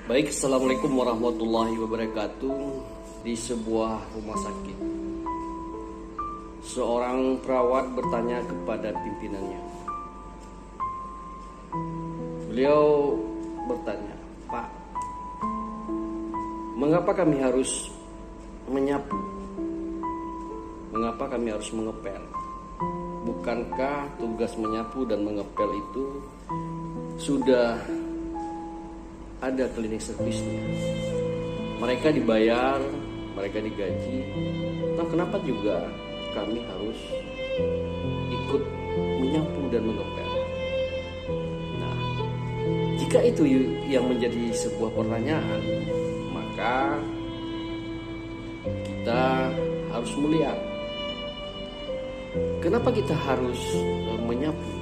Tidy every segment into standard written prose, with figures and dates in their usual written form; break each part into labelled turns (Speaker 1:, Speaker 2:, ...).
Speaker 1: Baik, Assalamualaikum warahmatullahi wabarakatuh. Di sebuah rumah sakit, seorang perawat bertanya kepada pimpinannya. Beliau bertanya, "Pak, mengapa kami harus menyapu? Mengapa kami harus mengepel? Bukankah tugas menyapu dan mengepel itu sudah ada cleaning service-nya? Mereka dibayar, mereka digaji. Nah, kenapa juga kami harus ikut menyapu dan mengepel?" Nah, jika itu yang menjadi sebuah pertanyaan, maka kita harus melihat kenapa kita harus menyapu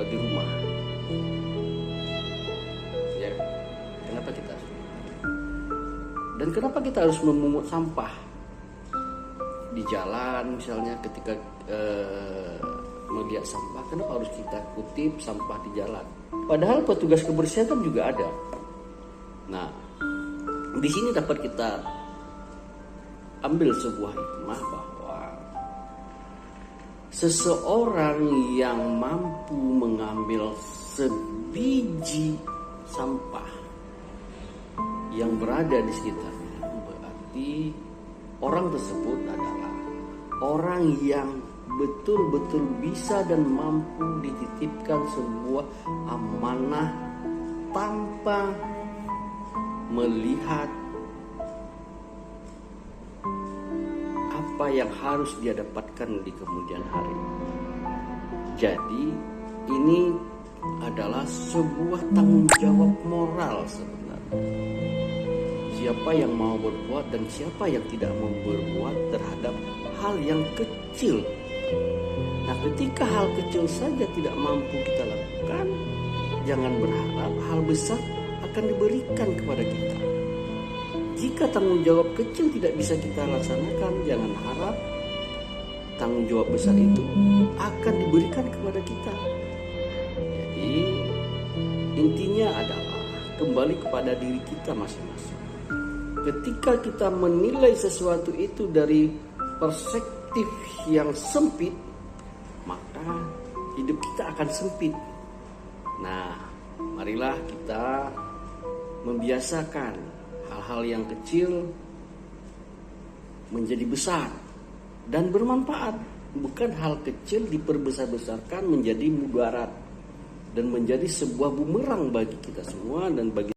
Speaker 1: di rumah. Ya, kenapa kita harus? Dan kenapa kita harus memungut sampah di jalan, misalnya ketika melihat sampah, kenapa harus kita kutip sampah di jalan? Padahal petugas kebersihan kan juga ada. Nah, di sini dapat kita ambil sebuah hikmah bahwa seseorang yang mampu mengambil sebiji sampah yang berada di sekitarnya, berarti orang tersebut adalah orang yang betul-betul bisa dan mampu dititipkan sebuah amanah tanpa melihat apa yang harus dia dapatkan di kemudian hari. Jadi ini adalah sebuah tanggung jawab moral sebenarnya. Siapa yang mau berbuat dan siapa yang tidak mau berbuat terhadap hal yang kecil. Nah, ketika hal kecil saja tidak mampu kita lakukan, jangan berharap hal besar akan diberikan kepada kita. Jika tanggung jawab kecil tidak bisa kita laksanakan, jangan harap tanggung jawab besar itu akan diberikan kepada kita. Jadi intinya adalah kembali kepada diri kita masing-masing. Ketika kita menilai sesuatu itu dari perspektif yang sempit, maka hidup kita akan sempit. Nah, marilah kita membiasakan hal-hal yang kecil menjadi besar dan bermanfaat. Bukan hal kecil diperbesar-besarkan menjadi mudarat dan menjadi sebuah bumerang bagi kita semua dan bagi